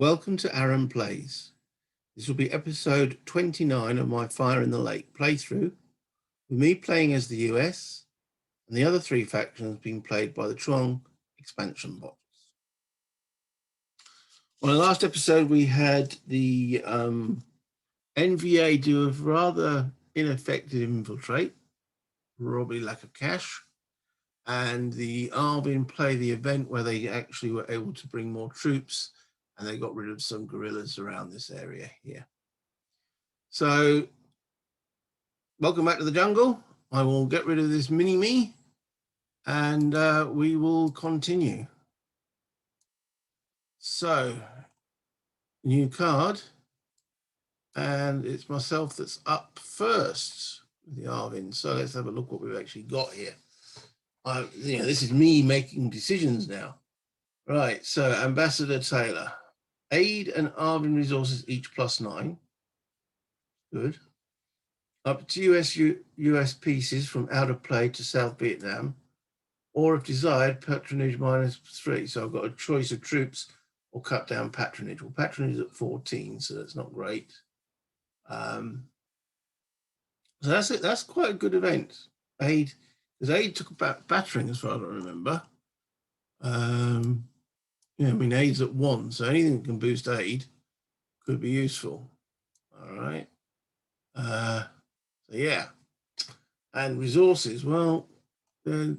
Welcome to Aaron Plays. This will be episode 29 of my Fire in the Lake playthrough, with me playing as the US and the other three factions being played by the Tru'ng expansion box. On the last episode, we had the NVA do a rather ineffective infiltrate, probably lack of cash, and the Arvin play the event where they actually were able to bring more troops and they got rid of some guerrillas around this area here. So, welcome back to the jungle. I will get rid of this mini-me and we will continue. So, new card, and it's myself that's up first with the Arvin. So let's have a look what we've actually got here. This is me making decisions now. Right, so Ambassador Taylor. Aid and Arvin resources each +9. Good. Up to US pieces from out of play to South Vietnam, or if desired, patronage -3. So I've got a choice of troops or cut down patronage. Well, patronage is at 14, so that's not great. So that's it. That's quite a good event. Aid, because Aid took about battering as far as I remember. Aid's at 1, so anything that can boost Aid could be useful. All right. So yeah. And resources, well, they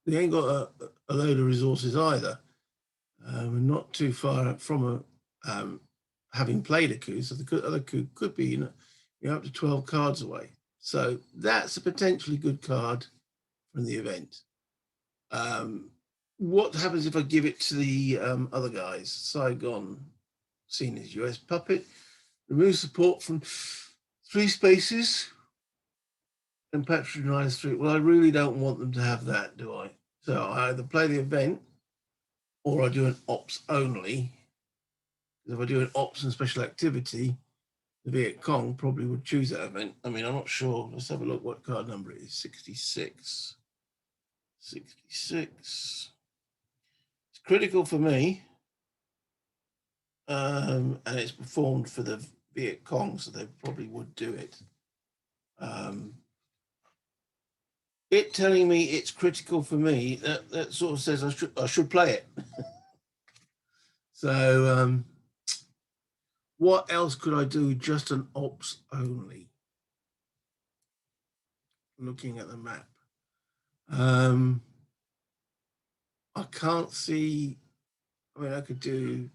ain't got a load of resources either. We're not too far from having played a coup, so the other coup could be up to 12 cards away. So that's a potentially good card from the event. What happens if I give it to the other guys? Saigon, seen as US puppet. Remove support from 3 spaces and patronize 3. Well, I really don't want them to have that, do I? So I either play the event or I do an ops only. If I do an ops and special activity, the Viet Cong probably would choose that event. I mean, I'm not sure. Let's have a look what card number it is. 66. 66. It's critical for me. And it's performed for the Viet Cong, so they probably would do it. It telling me it's critical for me, that sort of says I should play it. So what else could I do? Just an ops only. Looking at the map. I can't see. I mean, I could do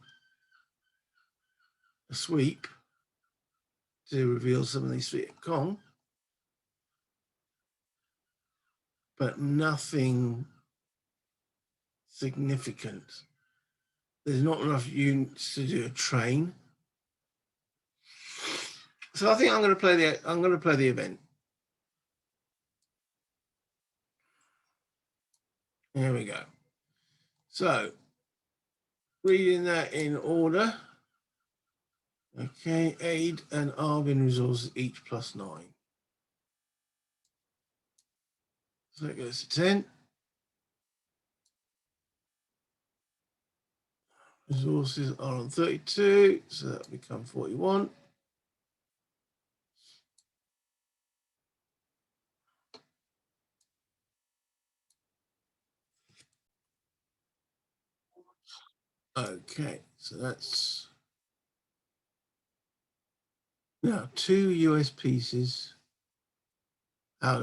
a sweep to reveal some of these Viet Cong, but nothing significant. There's not enough units to do a train. So I think I'm going to play the event. Here we go. So reading that in order. Okay, Aid and Arvin resources each +9. So that goes to 10. Resources are on 32, so that'll become 41. Okay, so that's now 2 US pieces out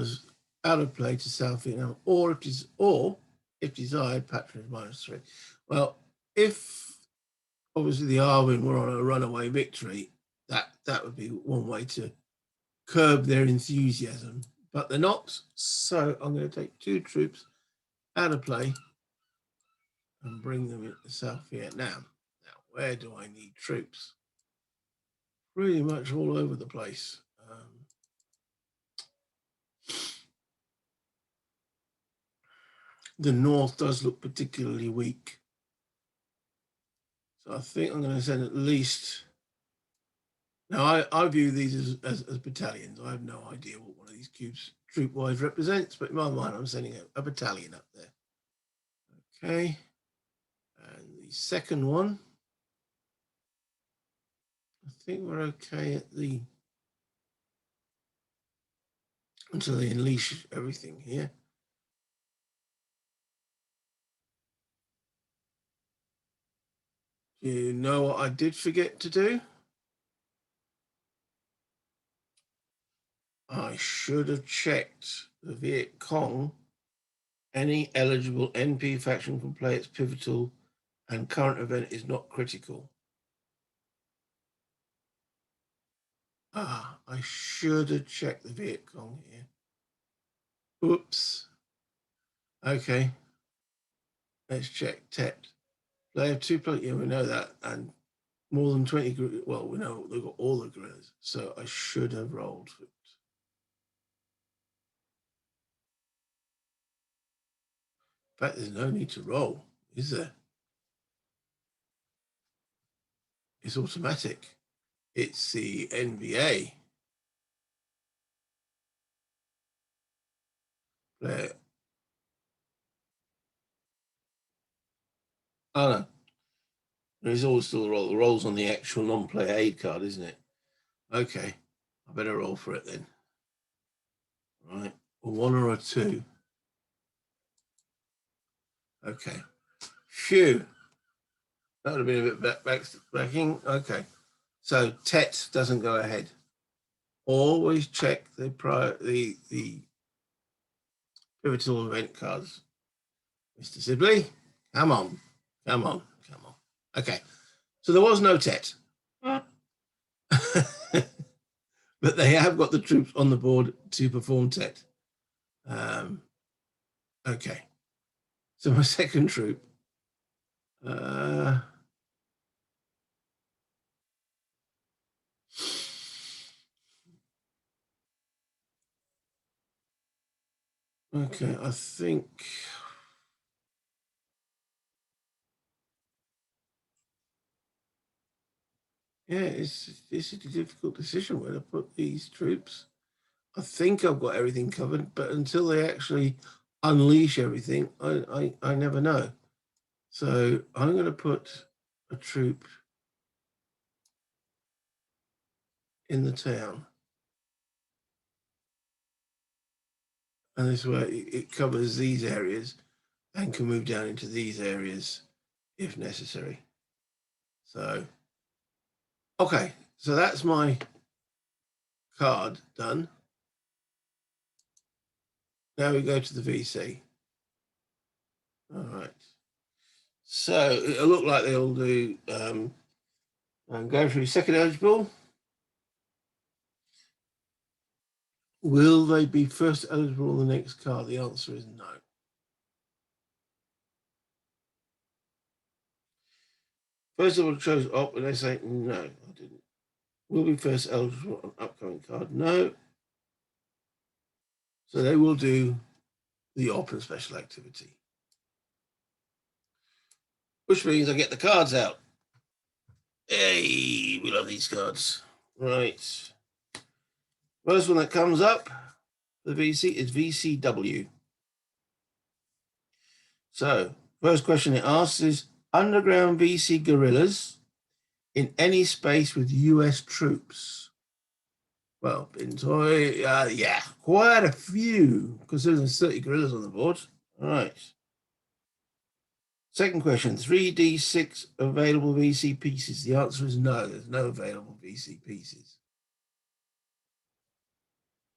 of play to South Vietnam, or if desired, patronage -3. Well, if obviously the Arvin were on a runaway victory, that would be one way to curb their enthusiasm, but they're not. So I'm going to take 2 troops out of play and bring them into South Vietnam. Now, where do I need troops? Pretty much all over the place. The north does look particularly weak. So I think I'm going to send at least... Now, I view these as battalions. I have no idea what one of these cubes troop-wise represents, but in my mind, I'm sending a battalion up there. Okay. And the second one I think we're okay at the until they unleash everything here. Do you know what I did forget to do? I should have checked the Viet Cong. Any eligible NP faction can play its pivotal and current event is not critical. I should have checked the Viet Cong here. Oops. Okay. Let's check Tet. They have 2 players. Yeah, we know that. And more than 20. Well, we know they've got all the gorillas. So I should have rolled. In fact, there's no need to roll, is there? It's automatic. It's the NBA player. Oh no. There's always still a roll. The roll's on the actual non-player aid card, isn't it? Okay. I better roll for it then. Right. A 1 or a 2. Okay. Phew. That would have been a bit backing. Okay. So Tet doesn't go ahead. Always check the pivotal event cards. Mr. Sibley, come on. Come on. Come on. Okay. So there was no Tet. But they have got the troops on the board to perform Tet. Okay. So my second troop. Okay, I think. Yeah, it's a difficult decision where to put these troops. I think I've got everything covered, but until they actually unleash everything, I never know. So I'm going to put a troop in the town. And this way it covers these areas and can move down into these areas if necessary. So, okay, so that's my card done. Now we go to the VC. All right. So it'll look like they'll do go through second eligible. Will they be first eligible on the next card? The answer is no. First of all, chose op, and they say no, I didn't. Will be first eligible on upcoming card? No. So they will do the op and special activity, which means I get the cards out. Hey, we love these cards. Right. First one that comes up, the VC, is VCW. So, first question it asks is underground VC guerrillas in any space with US troops. Well, yeah, quite a few, because there's 30 guerrillas on the board. All right. Second question, 3D6 available VC pieces. The answer is no, there's no available VC pieces.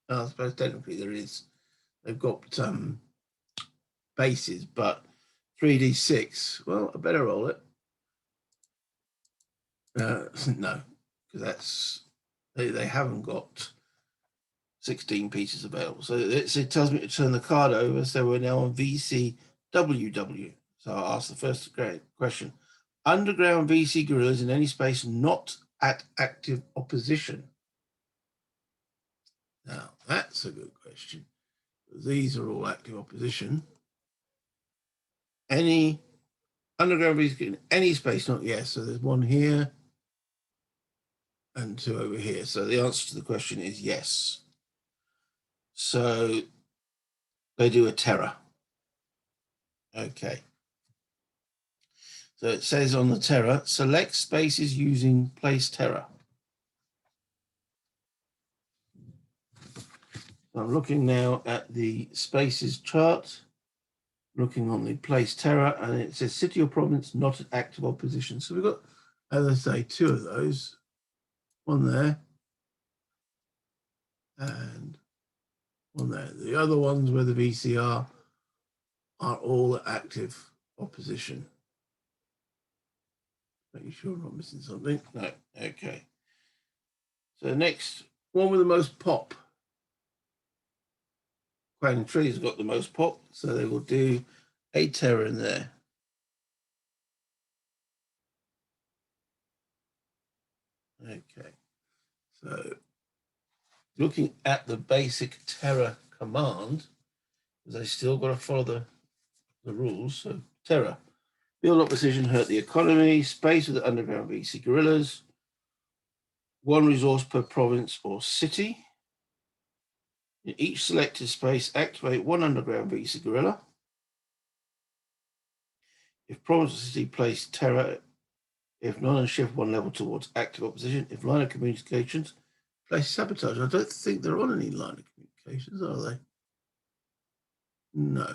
I suppose technically there is. They've got bases, but 3D6, well, I better roll it. No, because they haven't got 16 pieces available. So it tells me to turn the card over. So we're now on VCWW. So I'll ask the first question. Underground VC guerrillas in any space not at active opposition. Now, that's a good question. These are all active opposition. Any underground VC in any space not, yes. So there's one here and 2 over here. So the answer to the question is yes. So they do a terror. Okay. So it says on the terror, select spaces using place terror. I'm looking now at the spaces chart, looking on the place terror, and it says city or province not at active opposition. So we've got, as I say, two of those, one there and one there. The other ones where the VCR are all active opposition. Making sure I'm not missing something. No, okay. So next, one with the most pop. Quang Tree's got the most pop, so they will do a terror in there. Okay, so looking at the basic terror command, because I still got to follow the rules. So terror, build opposition, hurt the economy, space with the underground VC guerrillas, one resource per province or city. In each selected space, activate one underground VC guerrilla. If province or city place terror, if none, and shift one level towards active opposition. If line of communications, place sabotage. I don't think they're on any line of communications, are they? No.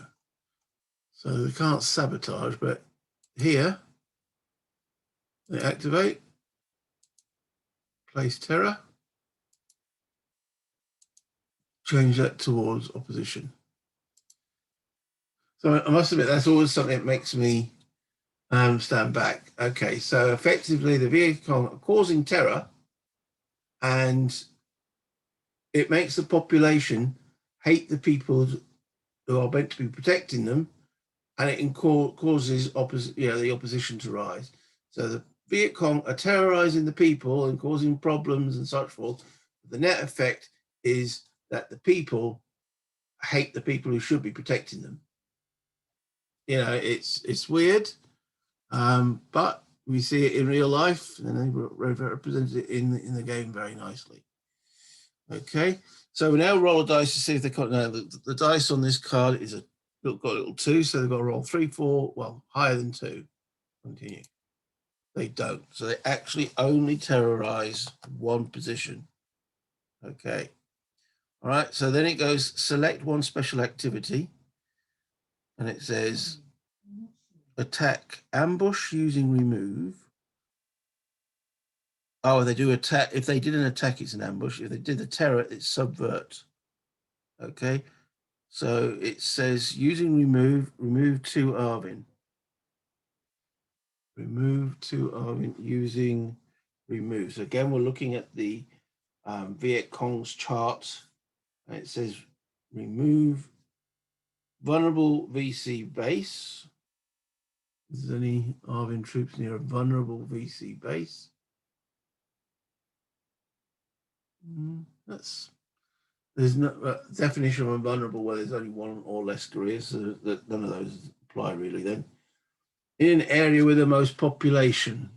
So they can't sabotage, but here they activate, place terror, change that towards opposition. So I must admit, that's always something that makes me stand back. Okay, so effectively the vehicle are causing terror, and it makes the population hate the people who are meant to be protecting them, and it causes the opposition to rise. So the Viet Cong are terrorizing the people and causing problems and such forth. The net effect is that the people hate the people who should be protecting them. You know, it's weird, but we see it in real life, and they represent it in the game very nicely. Okay, so we now roll a dice to see if they got. Now the dice on this card is got a little 2, so they've got to roll 3, 4, well, higher than 2. Continue. They don't, so they actually only terrorize one position. Okay. All right, so then it goes select one special activity, and it says attack ambush using remove. Oh, they do attack. If they did an attack, it's an ambush. If they did the terror, it's subvert. Okay, so it says using remove 2 Arvin. Remove 2 Arvin using remove. So again, we're looking at the Viet Cong's chart, and it says remove vulnerable VC base. Is there any Arvin troops near a vulnerable VC base? There's no definition of vulnerable where there's only one or less careers, so that none of those apply really then. In an area with the most population.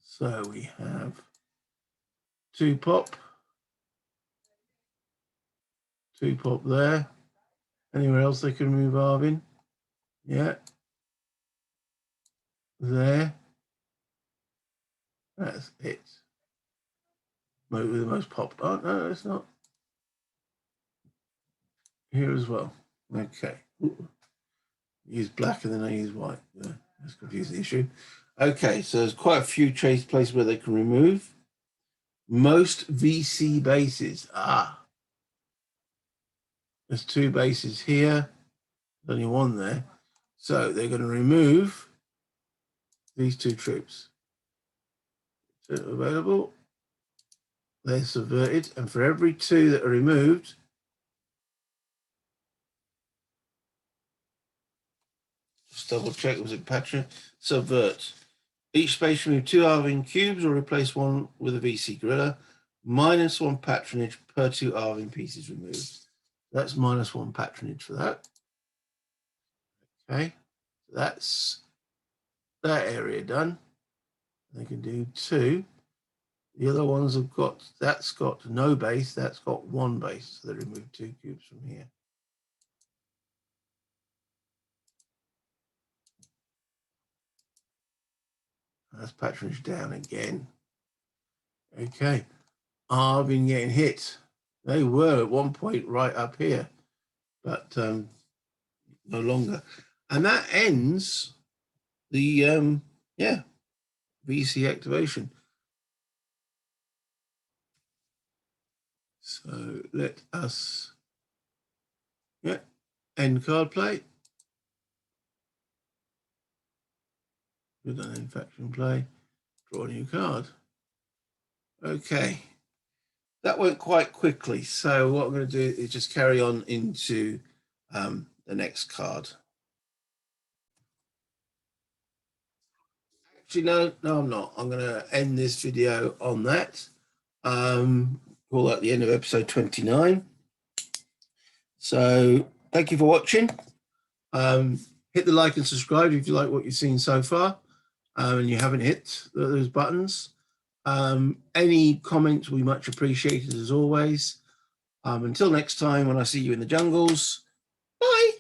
So we have 2 pop. 2 pop there. Anywhere else they can move Arvin? Yeah. There. That's it. With the most pop. Oh, no, it's not. Here as well. Okay. Use black and then I use white. Yeah, that's confusing the issue. Okay, so there's quite a few places where they can remove. Most VC bases. There's 2 bases here. There's only 1 there. So they're going to remove these 2 troops. So available. They're subverted. And for every 2 that are removed, just double check, was it Patrick? Subvert. Each space remove 2 Arvin cubes or replace 1 with a VC gorilla. -1 patronage per 2 Arvin pieces removed. That's -1 patronage for that. Okay, that's that area done. They can do 2. The other ones have got, that's got no base, that's got 1 base. So they remove 2 cubes from here. That's patronage down again. Okay, Arvin getting hit. They were at one point right up here, but no longer. And that ends the VC activation. So let us end card play. We've done end faction play. Draw a new card. Okay. That went quite quickly. So what I'm going to do is just carry on into the next card. Actually, no, I'm not. I'm going to end this video on that. Call that the end of episode 29. So thank you for watching. Hit the like and subscribe if you like what you've seen so far, and you haven't hit those buttons. Any comments will be much appreciated as always. Until next time, when I see you in the jungles, bye.